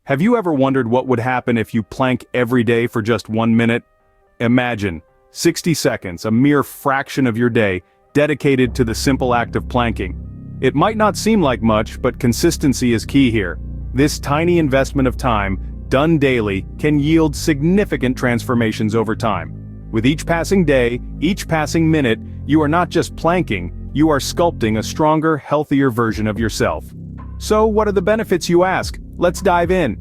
Have you ever wondered what would happen if you plank every day for just 1 minute? Imagine 60 seconds, a mere fraction of your day, dedicated to the simple act of planking. It might not seem like much, but consistency is key here. This tiny investment of time, done daily, can yield significant transformations over time. With each passing day, each passing minute, you are not just planking, you are sculpting a stronger, healthier version of yourself. So what are the benefits, you ask? Let's dive in.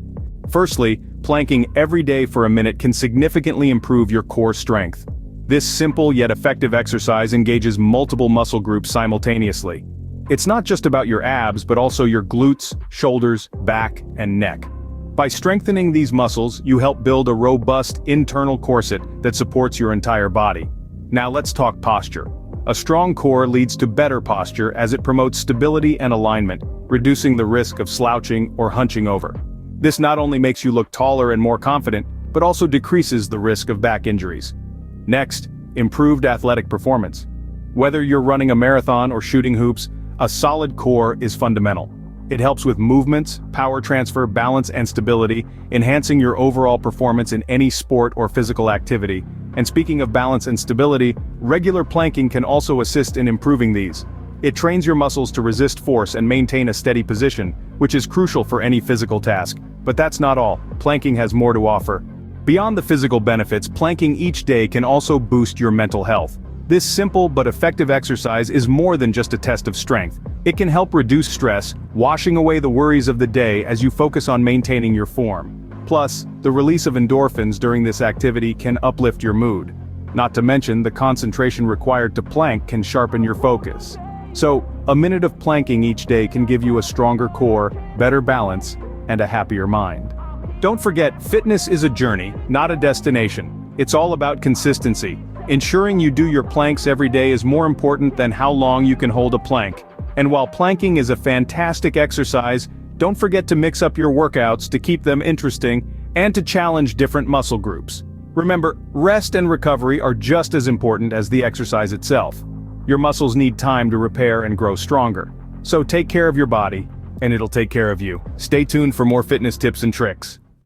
Firstly, planking every day for a minute can significantly improve your core strength. This simple yet effective exercise engages multiple muscle groups simultaneously. It's not just about your abs, but also your glutes, shoulders, back, and neck. By strengthening these muscles, you help build a robust internal corset that supports your entire body. Now let's talk posture. A strong core leads to better posture as it promotes stability and alignment, reducing the risk of slouching or hunching over. This not only makes you look taller and more confident, but also decreases the risk of back injuries. Next, improved athletic performance. Whether you're running a marathon or shooting hoops, a solid core is fundamental. It helps with movements, power transfer, balance, and stability, enhancing your overall performance in any sport or physical activity. And speaking of balance and stability, regular planking can also assist in improving these. It trains your muscles to resist force and maintain a steady position, which is crucial for any physical task. But that's not all. Planking has more to offer. Beyond the physical benefits, planking each day can also boost your mental health. This simple but effective exercise is more than just a test of strength. It can help reduce stress, washing away the worries of the day as you focus on maintaining your form. Plus, the release of endorphins during this activity can uplift your mood. Not to mention, the concentration required to plank can sharpen your focus. So, a minute of planking each day can give you a stronger core, better balance, and a happier mind. Don't forget, fitness is a journey, not a destination. It's all about consistency. Ensuring you do your planks every day is more important than how long you can hold a plank. And while planking is a fantastic exercise, don't forget to mix up your workouts to keep them interesting and to challenge different muscle groups. Remember, rest and recovery are just as important as the exercise itself. Your muscles need time to repair and grow stronger. So take care of your body, and it'll take care of you. Stay tuned for more fitness tips and tricks.